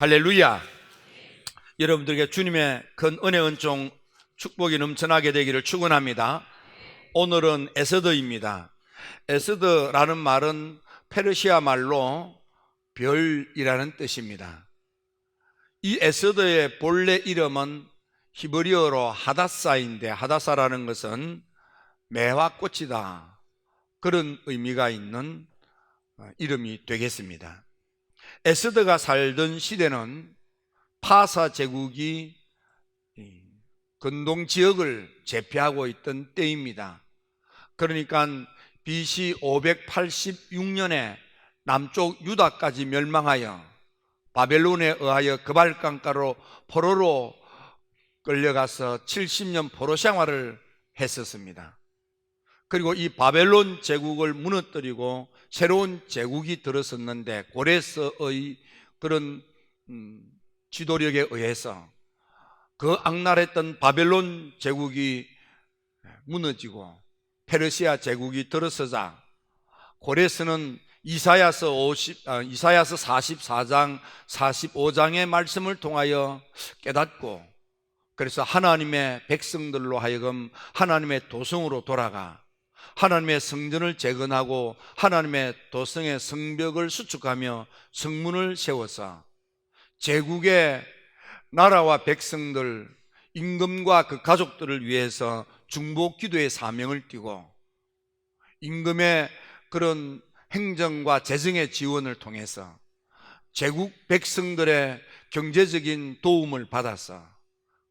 할렐루야. 여러분들에게 주님의 큰 은혜, 은총, 축복이 넘쳐나게 되기를 축원합니다. 오늘은 에스더입니다. 에스더라는 말은 페르시아 말로 별이라는 뜻입니다. 이 에스더의 본래 이름은 히브리어로 하다사인데, 하다사라는 것은 매화꽃이다, 그런 의미가 있는 이름이 되겠습니다. 에스더가 살던 시대는 파사 제국이 근동 지역을 제패하고 있던 때입니다. 그러니까 BC 586년에 남쪽 유다까지 멸망하여 바벨론에 의하여 그발강가로 포로로 끌려가서 70년 포로 생활을 했었습니다. 그리고 이 바벨론 제국을 무너뜨리고 새로운 제국이 들어섰는데, 고레스의 그런 지도력에 의해서 그 악랄했던 바벨론 제국이 무너지고 페르시아 제국이 들어서자, 고레스는 이사야서 44장 45장의 말씀을 통하여 깨닫고, 그래서 하나님의 백성들로 하여금 하나님의 도성으로 돌아가 하나님의 성전을 재건하고 하나님의 도성의 성벽을 수축하며 성문을 세워서 제국의 나라와 백성들, 임금과 그 가족들을 위해서 중보 기도의 사명을 띠고, 임금의 그런 행정과 재정의 지원을 통해서 제국 백성들의 경제적인 도움을 받아서,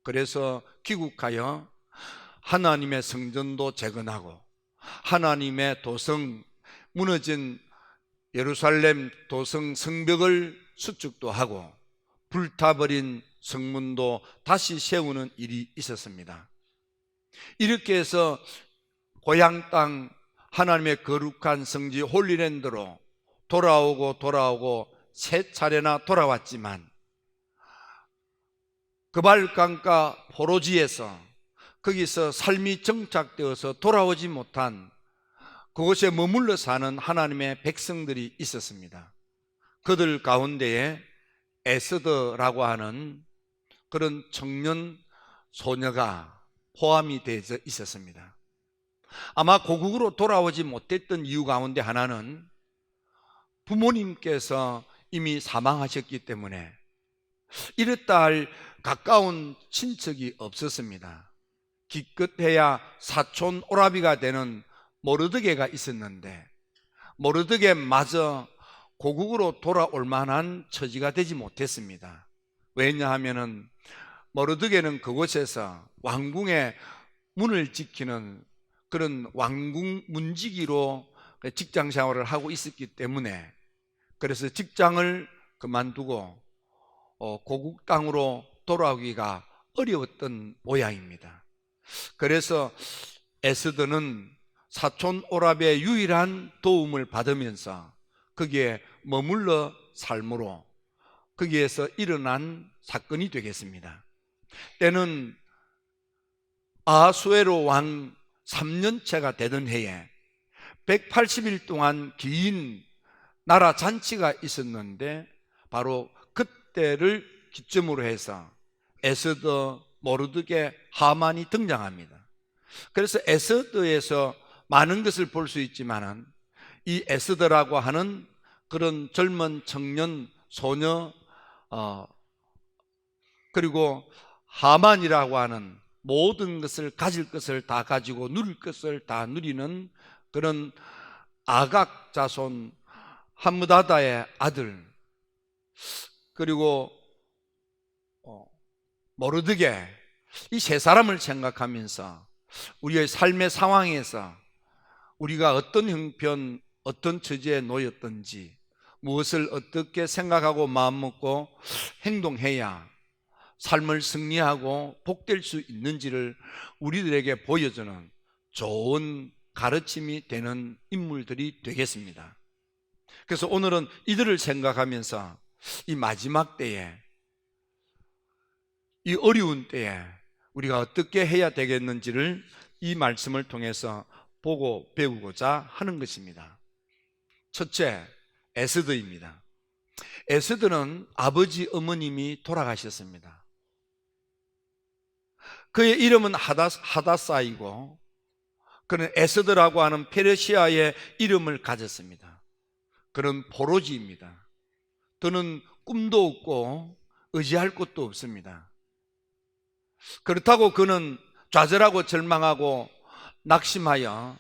그래서 귀국하여 하나님의 성전도 재건하고 하나님의 도성, 무너진 예루살렘 도성 성벽을 수축도 하고 불타버린 성문도 다시 세우는 일이 있었습니다. 이렇게 해서 고향 땅 하나님의 거룩한 성지 홀리랜드로 돌아오고 세 차례나 돌아왔지만, 그발강가 포로지에서 거기서 삶이 정착되어서 돌아오지 못한 그곳에 머물러 사는 하나님의 백성들이 있었습니다. 그들 가운데에 에스더라고 하는 그런 청년 소녀가 포함이 되어 있었습니다. 아마 고국으로 돌아오지 못했던 이유 가운데 하나는 부모님께서 이미 사망하셨기 때문에 이랬다 할 가까운 친척이 없었습니다. 기껏해야 사촌 오라비가 되는 모르드게가 있었는데, 모르드게마저 고국으로 돌아올 만한 처지가 되지 못했습니다. 왜냐하면 모르드게는 그곳에서 왕궁의 문을 지키는 그런 왕궁 문지기로 직장 생활을 하고 있었기 때문에, 그래서 직장을 그만두고 고국 땅으로 돌아오기가 어려웠던 모양입니다. 그래서 에스더는 사촌 오라비의 유일한 도움을 받으면서 거기에 머물러 삶으로 거기에서 일어난 사건이 되겠습니다. 때는 아하수에로 왕 3년째가 되던 해에 180일 동안 긴 나라 잔치가 있었는데, 바로 그때를 기점으로 해서 에스더, 모르드게, 하만이 등장합니다. 그래서 에스더에서 많은 것을 볼 수 있지만은, 이 에스더라고 하는 그런 젊은 청년 소녀, 그리고 하만이라고 하는 모든 것을, 가질 것을 다 가지고 누릴 것을 다 누리는 그런 아각 자손 함므다다의 아들, 그리고 모르드게, 이 세 사람을 생각하면서 우리의 삶의 상황에서 우리가 어떤 형편, 어떤 처지에 놓였던지, 무엇을 어떻게 생각하고 마음먹고 행동해야 삶을 승리하고 복될 수 있는지를 우리들에게 보여주는 좋은 가르침이 되는 인물들이 되겠습니다. 그래서 오늘은 이들을 생각하면서 이 마지막 때에, 이 어려운 때에 우리가 어떻게 해야 되겠는지를 이 말씀을 통해서 보고 배우고자 하는 것입니다. 첫째, 에스더입니다. 에스더는 아버지 어머님이 돌아가셨습니다. 그의 이름은 하다사이고 그는 에스더라고 하는 페르시아의 이름을 가졌습니다. 그는 포로지입니다. 그는 꿈도 없고 의지할 곳도 없습니다. 그렇다고 그는 좌절하고 절망하고 낙심하여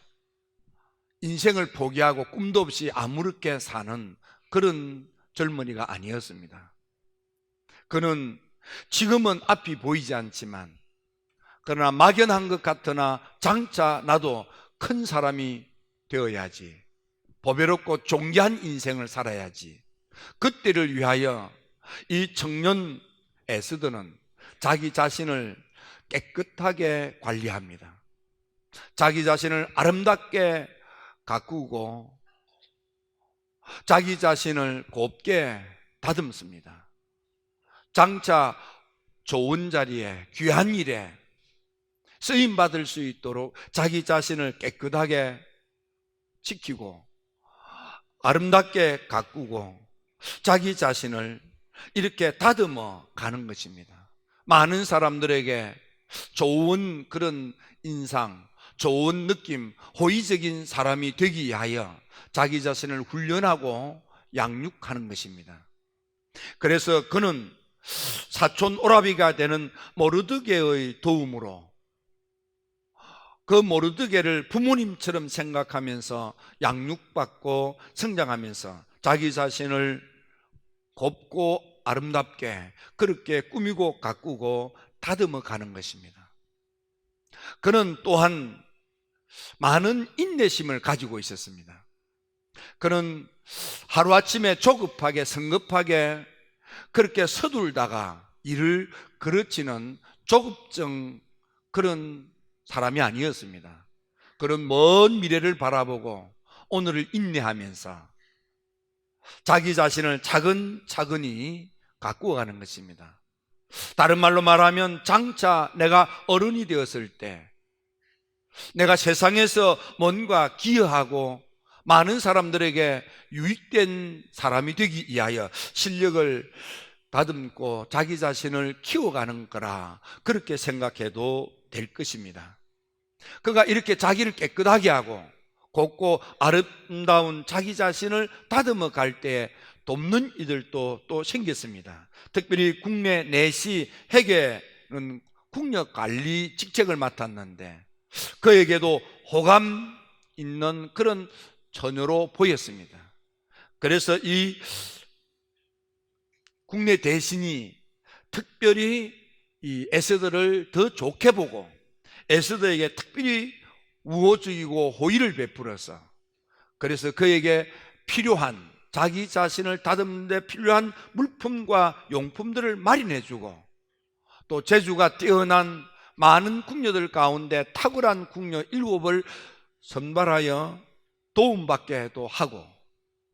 인생을 포기하고 꿈도 없이 아무렇게 사는 그런 젊은이가 아니었습니다. 그는 지금은 앞이 보이지 않지만 그러나 막연한 것 같으나 장차 나도 큰 사람이 되어야지, 보배롭고 존귀한 인생을 살아야지, 그때를 위하여 이 청년 에스더는 자기 자신을 깨끗하게 관리합니다. 자기 자신을 아름답게 가꾸고 자기 자신을 곱게 다듬습니다. 장차 좋은 자리에 귀한 일에 쓰임받을 수 있도록 자기 자신을 깨끗하게 지키고 아름답게 가꾸고 자기 자신을 이렇게 다듬어 가는 것입니다. 많은 사람들에게 좋은 그런 인상, 좋은 느낌, 호의적인 사람이 되기 위하여 자기 자신을 훈련하고 양육하는 것입니다. 그래서 그는 사촌 오라비가 되는 모르드게의 도움으로 그 모르드게를 부모님처럼 생각하면서 양육받고 성장하면서 자기 자신을 곱고 아름답게 그렇게 꾸미고 가꾸고 다듬어 가는 것입니다. 그는 또한 많은 인내심을 가지고 있었습니다. 그는 하루아침에 조급하게 성급하게 그렇게 서둘다가 일을 그르치는 조급증 그런 사람이 아니었습니다. 그런 먼 미래를 바라보고 오늘을 인내하면서 자기 자신을 차근차근히 가꾸어가는 것입니다. 다른 말로 말하면 장차 내가 어른이 되었을 때 내가 세상에서 뭔가 기여하고 많은 사람들에게 유익된 사람이 되기 위하여 실력을 다듬고 자기 자신을 키워가는 거라 그렇게 생각해도 될 것입니다. 그가 이렇게 자기를 깨끗하게 하고 곱고 아름다운 자기 자신을 다듬어 갈 때 돕는 이들도 또 생겼습니다. 특별히 국내 내시 회계는 국력 관리 직책을 맡았는데 그에게도 호감 있는 그런 처녀로 보였습니다. 그래서 이 국내 대신이 특별히 이 에스더를 더 좋게 보고 에스더에게 특별히 우호적이고 호의를 베풀어서 그래서 그에게 필요한 자기 자신을 다듬는 데 필요한 물품과 용품들을 마련해주고 또 재주가 뛰어난 많은 궁녀들 가운데 탁월한 궁녀 7을 선발하여 도움받게도 하고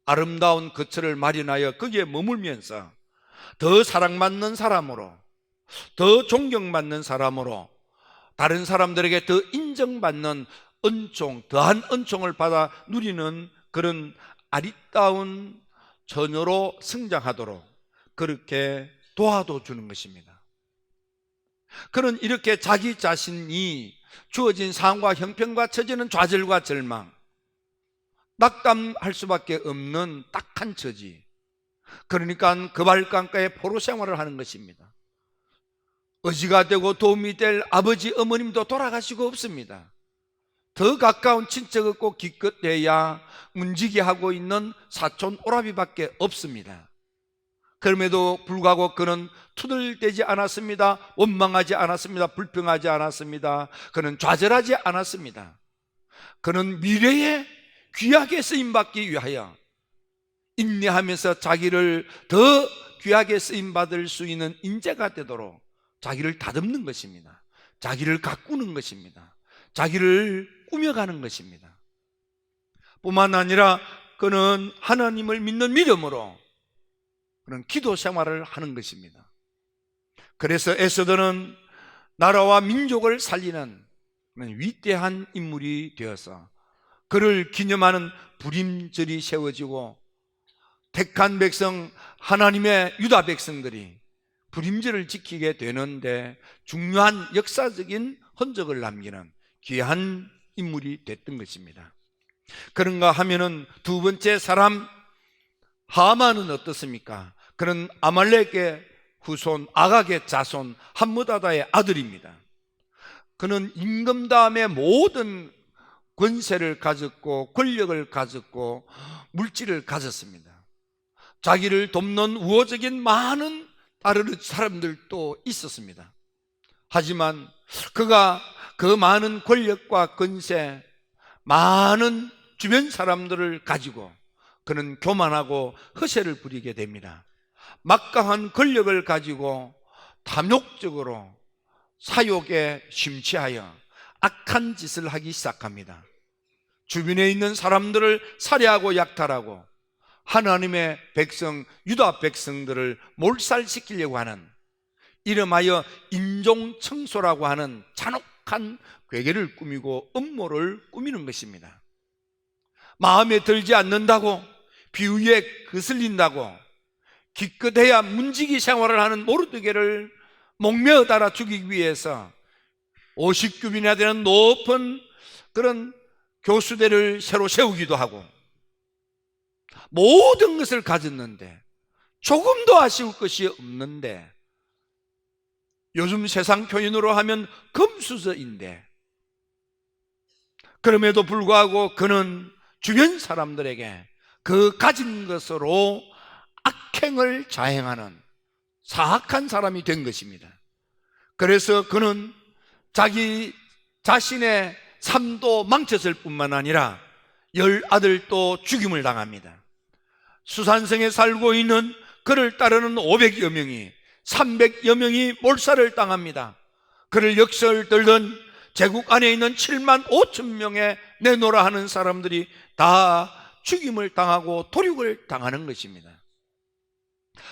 아름다운 거처를 마련하여 거기에 머물면서 더 사랑받는 사람으로 더 존경받는 사람으로 다른 사람들에게 더 인정받는 은총, 더한 은총을 받아 누리는 그런 아리따운 처녀로 성장하도록 그렇게 도와도 주는 것입니다. 그는 이렇게 자기 자신이 주어진 상황과 형편과 처지는 좌절과 절망, 낙담할 수밖에 없는 딱한 처지, 그러니까 그발강가에 포로 생활을 하는 것입니다. 의지가 되고 도움이 될 아버지 어머님도 돌아가시고 없습니다. 더 가까운 친척 없고 기껏해야 문지기 하고 있는 사촌 오라비밖에 없습니다. 그럼에도 불구하고 그는 투덜대지 않았습니다. 원망하지 않았습니다. 불평하지 않았습니다. 그는 좌절하지 않았습니다. 그는 미래에 귀하게 쓰임받기 위하여 인내하면서 자기를 더 귀하게 쓰임받을 수 있는 인재가 되도록 자기를 다듬는 것입니다. 자기를 가꾸는 것입니다. 자기를 꾸며가는 것입니다. 뿐만 아니라 그는 하나님을 믿는 믿음으로 그는 기도 생활을 하는 것입니다. 그래서 에스더는 나라와 민족을 살리는 위대한 인물이 되어서 그를 기념하는 부림절이 세워지고 택한 백성 하나님의 유다 백성들이 불임절을 지키게 되는데 중요한 역사적인 흔적을 남기는 귀한 인물이 됐던 것입니다. 그런가 하면은 두 번째 사람 하만은 어떻습니까? 그는 아말렉의 후손 아각의 자손 함므다다의 아들입니다. 그는 임금 다음에 모든 권세를 가졌고 권력을 가졌고 물질을 가졌습니다. 자기를 돕는 우호적인 많은 다른 사람들도 있었습니다. 하지만 그가 그 많은 권력과 권세, 많은 주변 사람들을 가지고 그는 교만하고 허세를 부리게 됩니다. 막강한 권력을 가지고 탐욕적으로 사욕에 심취하여 악한 짓을 하기 시작합니다. 주변에 있는 사람들을 살해하고 약탈하고 하나님의 백성, 유다 백성들을 몰살시키려고 하는 이름하여 인종청소라고 하는 잔혹한 괴계를 꾸미고 음모를 꾸미는 것입니다. 마음에 들지 않는다고, 비위에 거슬린다고 기껏해야 문지기 생활을 하는 모르드게를 목매어 달아 죽이기 위해서 50규빗이나 되는 높은 그런 교수대를 새로 세우기도 하고 모든 것을 가졌는데 조금도 아쉬울 것이 없는데, 요즘 세상 표현으로 하면 금수저인데, 그럼에도 불구하고 그는 주변 사람들에게 그 가진 것으로 악행을 자행하는 사악한 사람이 된 것입니다. 그래서 그는 자기 자신의 삶도 망쳤을 뿐만 아니라 10아들도 죽임을 당합니다. 수산성에 살고 있는 그를 따르는 500여 명이 300여 명이 몰살을 당합니다. 그를 역설들던 제국 안에 있는 7만 5천 명의 내노라 하는 사람들이 다 죽임을 당하고 도륙을 당하는 것입니다.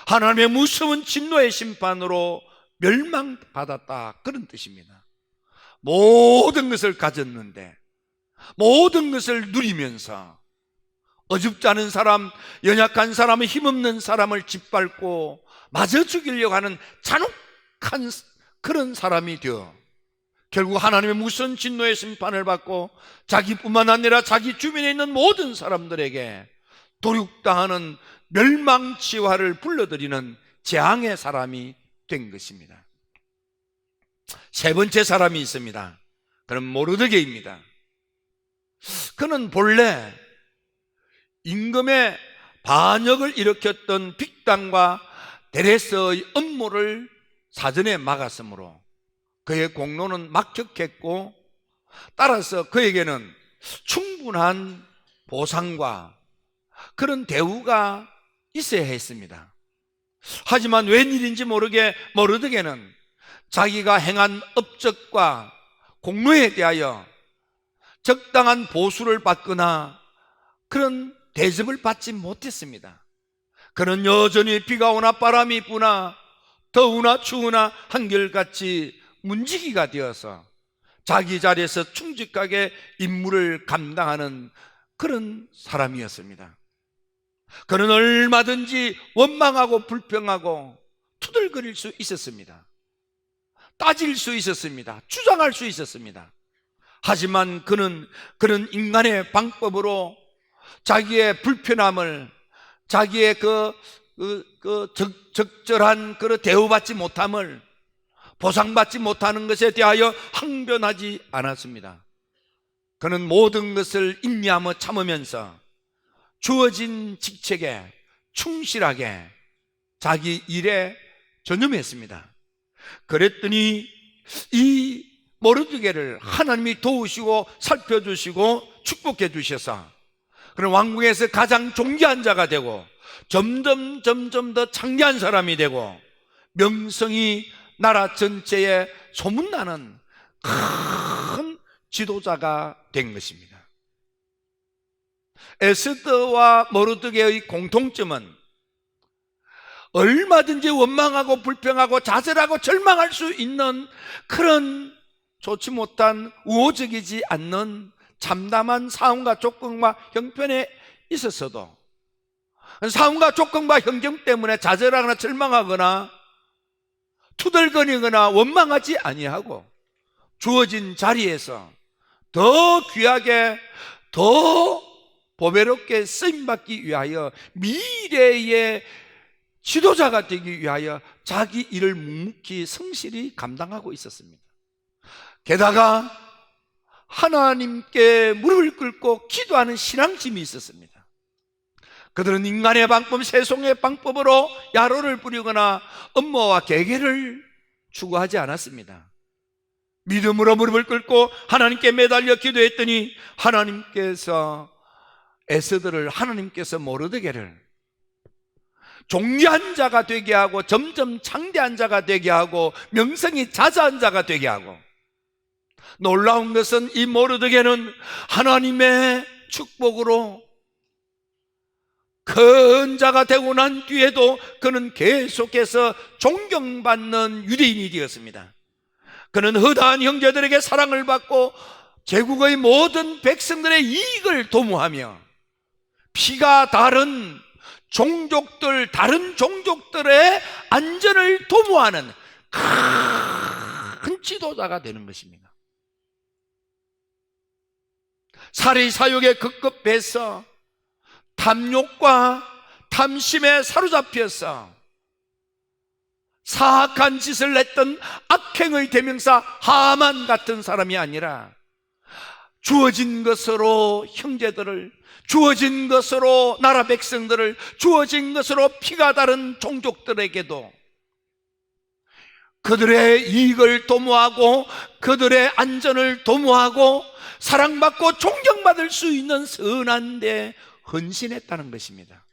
하나님의 무서운 진노의 심판으로 멸망받았다, 그런 뜻입니다. 모든 것을 가졌는데, 모든 것을 누리면서 어줍지 않은 사람, 연약한 사람, 힘없는 사람을 짓밟고 마저 죽이려고 하는 잔혹한 그런 사람이 되어 결국 하나님의 무서운 진노의 심판을 받고 자기뿐만 아니라 자기 주변에 있는 모든 사람들에게 도륙당하는 멸망치화를 불러들이는 재앙의 사람이 된 것입니다. 세 번째 사람이 있습니다. 그는 모르드게입니다. 그는 본래 임금의 반역을 일으켰던 빅단과 데레스의 음모를 사전에 막았으므로 그의 공로는 막혔겠고, 따라서 그에게는 충분한 보상과 그런 대우가 있어야 했습니다. 하지만 웬일인지 모르게 모르드게는 자기가 행한 업적과 공로에 대하여 적당한 보수를 받거나 그런 대접을 받지 못했습니다. 그는 여전히 비가 오나 바람이 부나 더우나 추우나 한결같이 문지기가 되어서 자기 자리에서 충직하게 임무를 감당하는 그런 사람이었습니다. 그는 얼마든지 원망하고 불평하고 투덜거릴 수 있었습니다. 따질 수 있었습니다. 주장할 수 있었습니다. 하지만 그는 그런 인간의 방법으로 자기의 불편함을, 자기의 적절한 그 대우받지 못함을, 보상받지 못하는 것에 대하여 항변하지 않았습니다. 그는 모든 것을 인내하며 참으면서 주어진 직책에 충실하게 자기 일에 전념했습니다. 그랬더니 이 모르드게를 하나님이 도우시고 살펴주시고 축복해 주셔서 그런 왕궁에서 가장 존귀한 자가 되고 점점 더 창대한 사람이 되고 명성이 나라 전체에 소문나는 큰 지도자가 된 것입니다. 에스더와 모르드게의 공통점은 얼마든지 원망하고 불평하고 좌절하고 절망할 수 있는 그런 좋지 못한 우호적이지 않는 참담한 상황과 조건과 형편에 있었어도 상황과 조건과 환경 때문에 좌절하거나 절망하거나 투덜거리거나 원망하지 아니하고 주어진 자리에서 더 귀하게 더 보배롭게 쓰임받기 위하여 미래의 지도자가 되기 위하여 자기 일을 묵묵히 성실히 감당하고 있었습니다. 게다가 하나님께 무릎을 꿇고 기도하는 신앙심이 있었습니다. 그들은 인간의 방법, 세속의 방법으로 야로를 부리거나 업무와 계계를 추구하지 않았습니다. 믿음으로 무릎을 꿇고 하나님께 매달려 기도했더니 하나님께서 에스더를, 하나님께서 모르드게를 존귀한 자가 되게 하고 점점 창대한 자가 되게 하고 명성이 자자한 자가 되게 하고, 놀라운 것은 이 모르드게는 하나님의 축복으로 큰 자가 되고 난 뒤에도 그는 계속해서 존경받는 유대인이 되었습니다. 그는 허다한 형제들에게 사랑을 받고 제국의 모든 백성들의 이익을 도모하며 피가 다른 종족들, 다른 종족들의 안전을 도모하는 큰 지도자가 되는 것입니다. 살해 사욕에 급급해서 탐욕과 탐심에 사로잡혀서 사악한 짓을 했던 악행의 대명사 하만 같은 사람이 아니라 주어진 것으로 형제들을, 주어진 것으로 나라 백성들을, 주어진 것으로 피가 다른 종족들에게도 그들의 이익을 도모하고 그들의 안전을 도모하고 사랑받고 존경받을 수 있는 선한 데 헌신했다는 것입니다.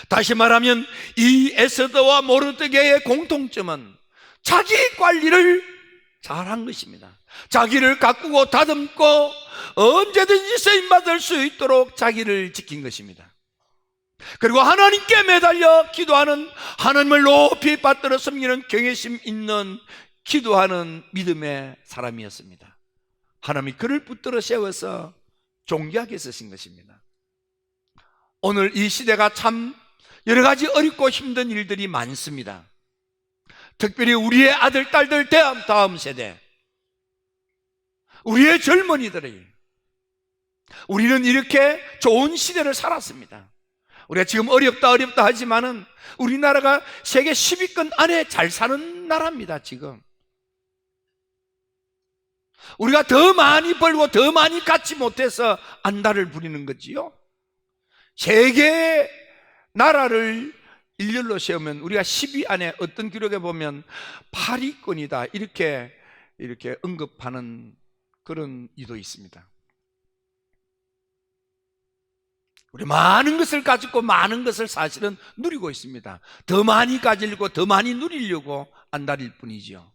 다시 말하면 이 에스더와 모르드게의 공통점은 자기 관리를 잘한 것입니다. 자기를 가꾸고 다듬고 언제든지 쓰임받을 수 있도록 자기를 지킨 것입니다. 그리고 하나님께 매달려 기도하는, 하나님을 높이 받들어 섬기는 경외심 있는 기도하는 믿음의 사람이었습니다. 하나님이 그를 붙들어 세워서 존귀하게 쓰신 것입니다. 오늘 이 시대가 참 여러 가지 어렵고 힘든 일들이 많습니다. 특별히 우리의 아들, 딸들, 다음 세대, 우리의 젊은이들이, 우리는 이렇게 좋은 시대를 살았습니다. 우리가 지금 어렵다 하지만은 우리나라가 세계 10위권 안에 잘 사는 나라입니다. 지금 우리가 더 많이 벌고 더 많이 갖지 못해서 안달을 부리는 거지요. 세계 나라를 일렬로 세우면 우리가 10위 안에 어떤 기록에 보면 8위권이다 이렇게 언급하는 그런 이도 있습니다. 우리 많은 것을 가지고 많은 것을 사실은 누리고 있습니다. 더 많이 가지려고 더 많이 누리려고 안달일 뿐이죠.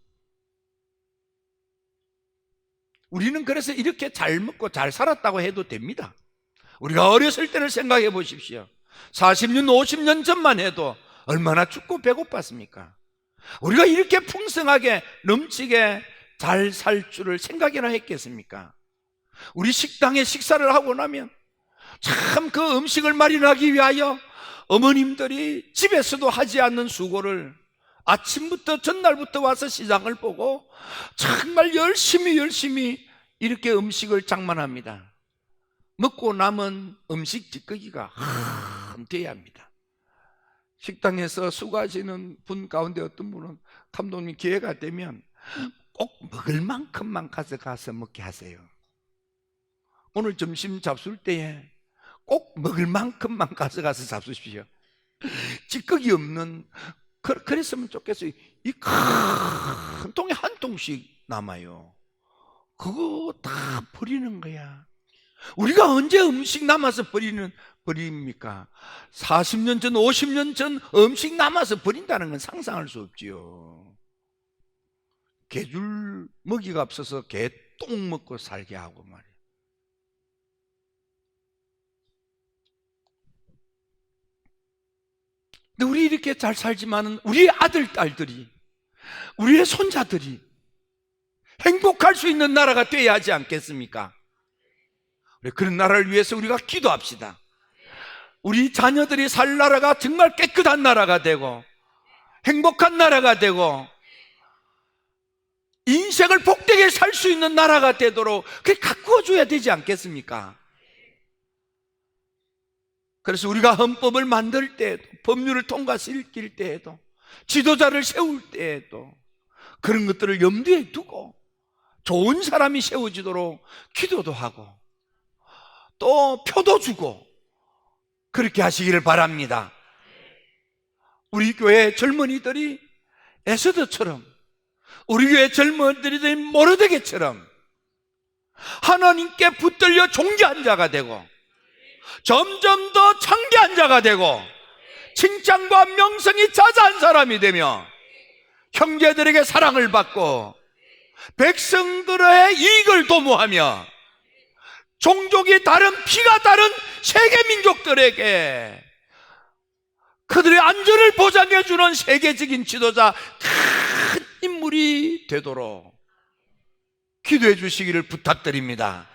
우리는 그래서 이렇게 잘 먹고 잘 살았다고 해도 됩니다. 우리가 어렸을 때를 생각해 보십시오. 40년, 50년 전만 해도 얼마나 춥고 배고팠습니까? 우리가 이렇게 풍성하게 넘치게 잘 살 줄을 생각이나 했겠습니까? 우리 식당에 식사를 하고 나면 참 그 음식을 마련하기 위하여 어머님들이 집에서도 하지 않는 수고를 아침부터 전날부터 와서 시장을 보고 정말 열심히 이렇게 음식을 장만합니다. 먹고 남은 음식 찌꺼기가 한대야 합니다. 식당에서 수고하시는 분 가운데 어떤 분은 감독님 기회가 되면 꼭 먹을 만큼만 가져가서 먹게 하세요. 오늘 점심 잡술 때에 꼭 먹을 만큼만 가져가서 잡수십시오. 찌꺼기 없는, 그랬으면 좋겠어요. 이 큰 통에 한 통씩 남아요. 그거 다 버리는 거야. 우리가 언제 음식 남아서 버립니까? 40년 전, 50년 전 음식 남아서 버린다는 건 상상할 수 없지요. 개줄 먹이가 없어서 개똥 먹고 살게 하고 말이에요. 근데 우리 이렇게 잘 살지만은 우리의 아들, 딸들이, 우리의 손자들이 행복할 수 있는 나라가 되어야 하지 않겠습니까? 그런 나라를 위해서 우리가 기도합시다. 우리 자녀들이 살 나라가 정말 깨끗한 나라가 되고 행복한 나라가 되고 인생을 복되게 살 수 있는 나라가 되도록 그렇게 가꾸어 줘야 되지 않겠습니까? 그래서 우리가 헌법을 만들 때에도, 법률을 통과시킬 때에도, 지도자를 세울 때에도 그런 것들을 염두에 두고 좋은 사람이 세워지도록 기도도 하고 또 표도 주고 그렇게 하시기를 바랍니다. 우리 교회 젊은이들이 에스더처럼, 우리 교회 젊은이들이 모르드게처럼 하나님께 붙들려 존귀한 자가 되고 점점 더 창대한 자가 되고 칭찬과 명성이 자자한 사람이 되며 형제들에게 사랑을 받고 백성들의 이익을 도모하며 종족이 다른, 피가 다른 세계 민족들에게 그들의 안전을 보장해 주는 세계적인 지도자, 큰 인물이 되도록 기도해 주시기를 부탁드립니다.